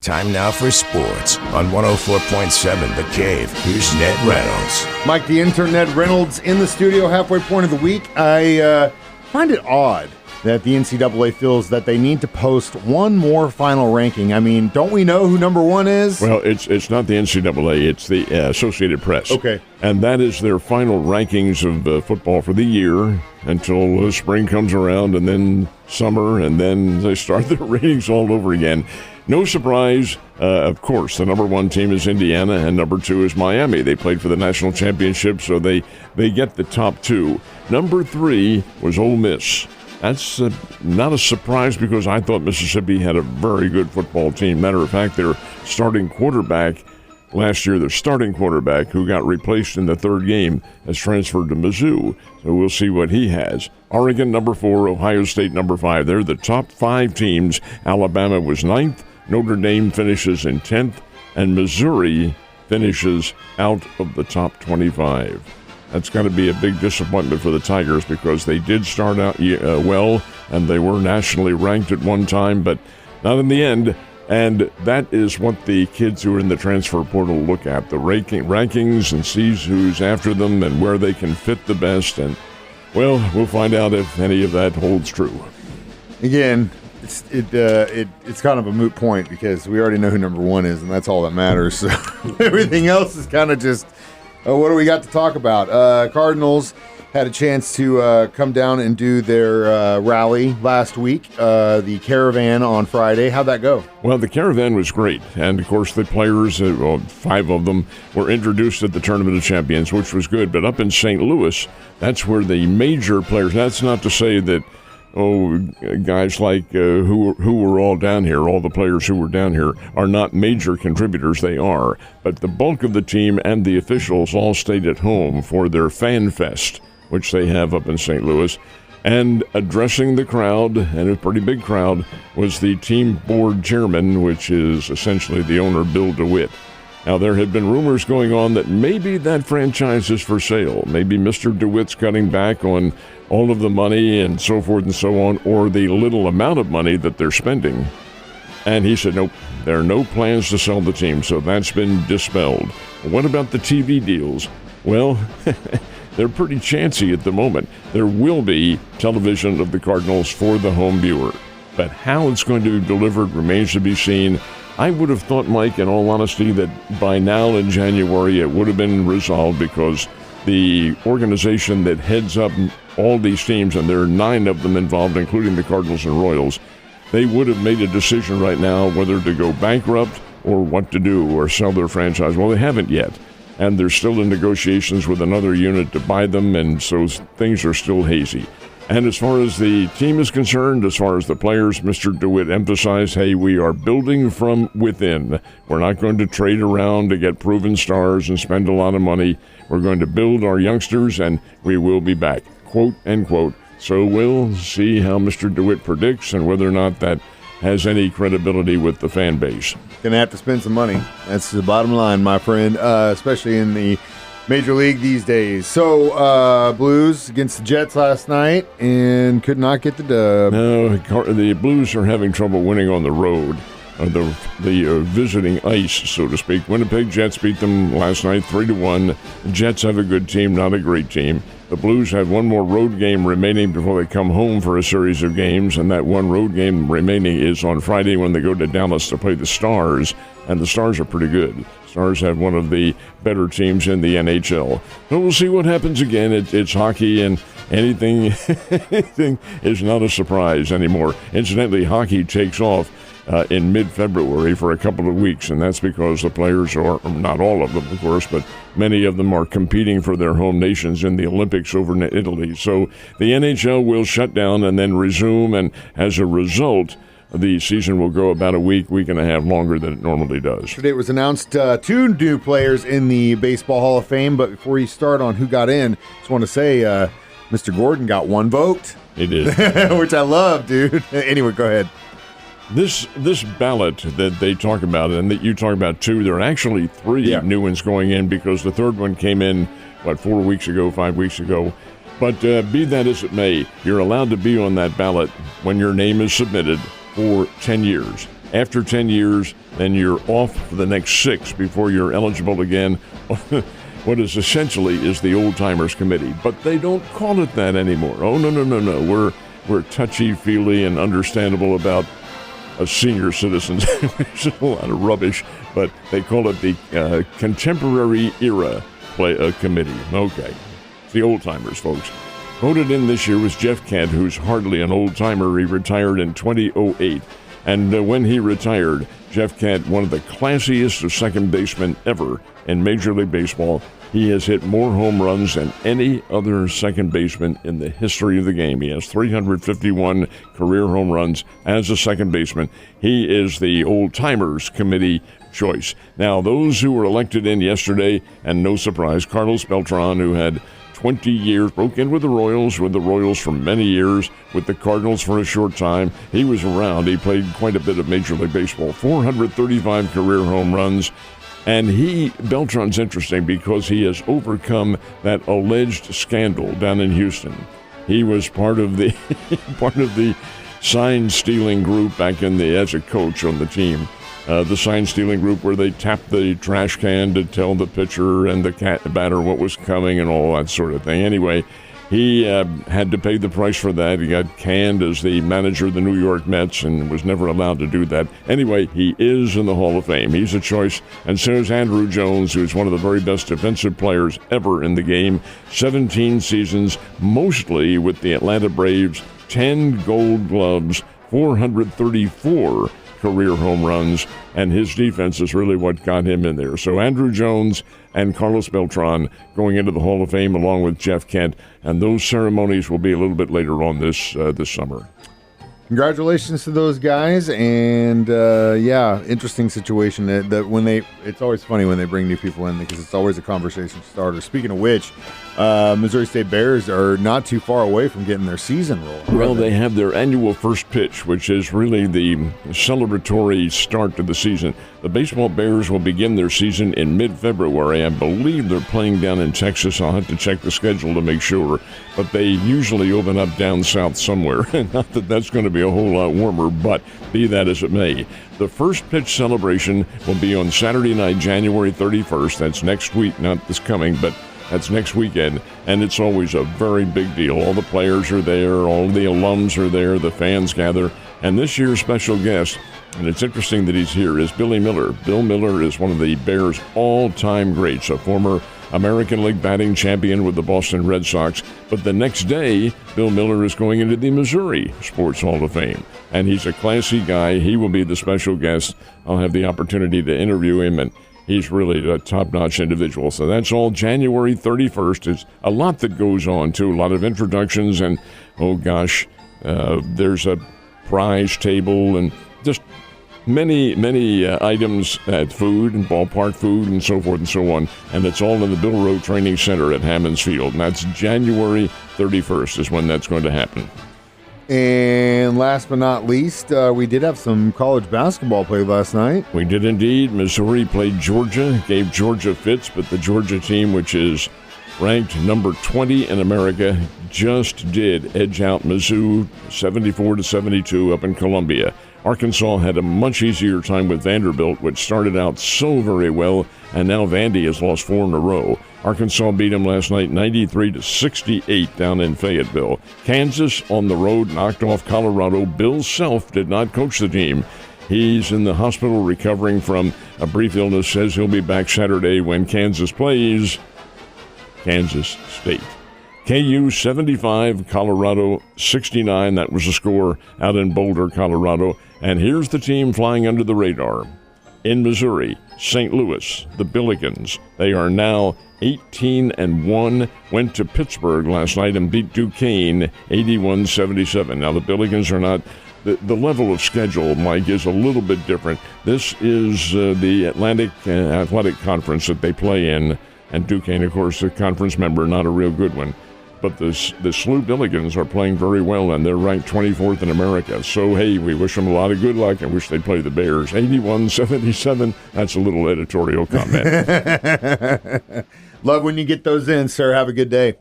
Time now for sports on 104.7 The Cave. Here's Ned Reynolds. Mike, the intern Ned Reynolds in the studio, halfway point of the week. I find it odd that the NCAA feels that they need to post one more final ranking. I mean, don't we know who number one is? Well, it's not the NCAA, it's the Associated Press. Okay. And that is their final rankings of football for the year until spring comes around and then summer, and then they start the ratings all over again. No surprise, of course, the number one team is Indiana and number two is Miami. They played for the national championship, so they get the top two. Number three was Ole Miss. That's not a surprise because I thought Mississippi had a very good football team. Matter of fact, their starting quarterback last year, who got replaced in the third game, has transferred to Mizzou. So we'll see what he has. Oregon, number 4, Ohio State, number 5. They're the top 5 teams. Alabama was 9th. Notre Dame finishes in 10th. And Missouri finishes out of the top 25. That's got to be a big disappointment for the Tigers because they did start out well, and they were nationally ranked at one time, but not in the end. And that is what the kids who are in the transfer portal look at, the rankings, and sees who's after them and where they can fit the best. And, well, we'll find out if any of that holds true. Again, it's kind of a moot point because we already know who number one is, and that's all that matters. So everything else is kind of just... what do we got to talk about? Cardinals had a chance to come down and do their rally last week, the Caravan on Friday. How'd that go? Well, the Caravan was great. And, of course, the players, 5 of them, were introduced at the Tournament of Champions, which was good. But up in St. Louis, that's where the major players, that's not to say that, guys like who were all down here, all the players who were down here are not major contributors. They are. But the bulk of the team and the officials all stayed at home for their Fan Fest, which they have up in St. Louis. And addressing the crowd, and a pretty big crowd, was the team board chairman, which is essentially the owner, Bill DeWitt. Now, there had been rumors going on that maybe that franchise is for sale. Maybe Mr. DeWitt's cutting back on all of the money and so forth and so on, or the little amount of money that they're spending. And he said, nope, there are no plans to sell the team, so that's been dispelled. What about the TV deals? Well, they're pretty chancy at the moment. There will be television of the Cardinals for the home viewer, but how it's going to be delivered remains to be seen. I would have thought, Mike, in all honesty, that by now in January it would have been resolved because the organization that heads up all these teams, and there are 9 of them involved, including the Cardinals and Royals, they would have made a decision right now whether to go bankrupt or what to do or sell their franchise. Well, they haven't yet, and they're still in negotiations with another unit to buy them, and so things are still hazy. And as far as the team is concerned, as far as the players, Mr. DeWitt emphasized, hey, we are building from within. We're not going to trade around to get proven stars and spend a lot of money. We're going to build our youngsters, and we will be back, quote, end quote. So we'll see how Mr. DeWitt predicts and whether or not that has any credibility with the fan base. Going to have to spend some money. That's the bottom line, my friend, especially in the Major League these days. So, Blues against the Jets last night and could not get the dub. No, the Blues are having trouble winning on the road. The visiting ice, so to speak. Winnipeg Jets beat them last night 3-1. The Jets have a good team, not a great team. The Blues have one more road game remaining before they come home for a series of games, and that one road game remaining is on Friday when they go to Dallas to play the Stars, and the Stars are pretty good. Stars have one of the better teams in the NHL. So we'll see what happens again. It's hockey, and anything is not a surprise anymore. Incidentally, hockey takes off in mid-February for a couple of weeks, and that's because the players are, not all of them, of course, but many of them are competing for their home nations in the Olympics over in Italy. So the NHL will shut down and then resume, and as a result, the season will go about a week and a half longer than it normally does. Today it was announced 2 new players in the Baseball Hall of Fame, but before you start on who got in, just want to say Mr. Gordon got 1 vote. He did. Which I love, dude. Anyway, go ahead. This ballot that they talk about and that you talk about too, there are actually 3 new ones going in because the third one came in, 5 weeks ago. But be that as it may, you're allowed to be on that ballot when your name is submitted for 10 years. After 10 years, then you're off for the next 6 before you're eligible again. What is essentially is the Old Timers Committee, but they don't call it that anymore. Oh, no. We're touchy-feely and understandable about senior citizens. It's a lot of rubbish, but they call it the Contemporary Era Committee. Okay. It's the Old Timers, folks. Voted in this year was Jeff Kent, who's hardly an old-timer. He retired in 2008. And when he retired, Jeff Kent, one of the classiest of second basemen ever in Major League Baseball. He has hit more home runs than any other second baseman in the history of the game. He has 351 career home runs as a second baseman. He is the Old Timers Committee choice. Now, those who were elected in yesterday, and no surprise, Carlos Beltran, who had 20 years, broke in with the Royals for many years, with the Cardinals for a short time. He was around. He played quite a bit of Major League Baseball, 435 career home runs. And Beltran's interesting because he has overcome that alleged scandal down in Houston. He was part of the sign-stealing group back as a coach on the team. The sign-stealing group where they tapped the trash can to tell the pitcher and the batter what was coming and all that sort of thing. Anyway, he had to pay the price for that. He got canned as the manager of the New York Mets and was never allowed to do that. Anyway, he is in the Hall of Fame. He's a choice, and so is Andrew Jones, who's one of the very best defensive players ever in the game. 17 seasons, mostly with the Atlanta Braves, 10 Gold Gloves, 434 career home runs, and his defense is really what got him in there. So Andrew Jones and Carlos Beltran going into the Hall of Fame along with Jeff Kent, and those ceremonies will be a little bit later on this summer. Congratulations to those guys, and interesting situation that when it's always funny when they bring new people in because it's always a conversation starter. Speaking of which, Missouri State Bears are not too far away from getting their season rolling. Well, they have their annual first pitch, which is really the celebratory start to the season. The baseball Bears will begin their season in mid-February. I believe they're playing down in Texas. I'll have to check the schedule to make sure, but they usually open up down south somewhere. Not that that's going to be a whole lot warmer, but be that as it may. The first pitch celebration will be on Saturday night, January 31st. That's next week, not this coming, but that's next weekend, and it's always a very big deal. All the players are there, all the alums are there, the fans gather, and this year's special guest, and it's interesting that he's here, is Billy Miller. Bill Miller is one of the Bears' all-time greats, a former American League batting champion with the Boston Red Sox. But the next day, Bill Miller is going into the Missouri Sports Hall of Fame, and he's a classy guy. He will be the special guest. I'll have the opportunity to interview him, and he's really a top-notch individual. So that's all January 31st. It's a lot that goes on, too. A lot of introductions, and, there's a prize table and just many items at food and ballpark food and so forth and so on. And it's all in the Bill Rowe Training Center at Hammons Field. And that's January 31st is when that's going to happen. And last but not least, we did have some college basketball play last night. We did indeed. Missouri played Georgia, gave Georgia fits, but the Georgia team, which is ranked number 20 in America, just did edge out Mizzou 74-72 up in Columbia. Arkansas had a much easier time with Vanderbilt, which started out so very well, and now Vandy has lost 4 in a row. Arkansas beat them last night 93-68 down in Fayetteville. Kansas on the road knocked off Colorado. Bill Self did not coach the team. He's in the hospital recovering from a brief illness, says he'll be back Saturday when Kansas plays Kansas State. KU 75, Colorado 69. That was the score out in Boulder, Colorado. And here's the team flying under the radar. In Missouri, St. Louis, the Billikens. They are now 18-1. Went to Pittsburgh last night and beat Duquesne 81-77. Now the Billikens are not. The level of schedule, Mike, is a little bit different. This is the Atlantic Athletic Conference that they play in. And Duquesne, of course, a conference member, not a real good one. But the SLU Billikens are playing very well, and they're ranked 24th in America. So, hey, we wish them a lot of good luck. I wish they'd play the Bears. 81-77, that's a little editorial comment. Love when you get those in, sir. Have a good day.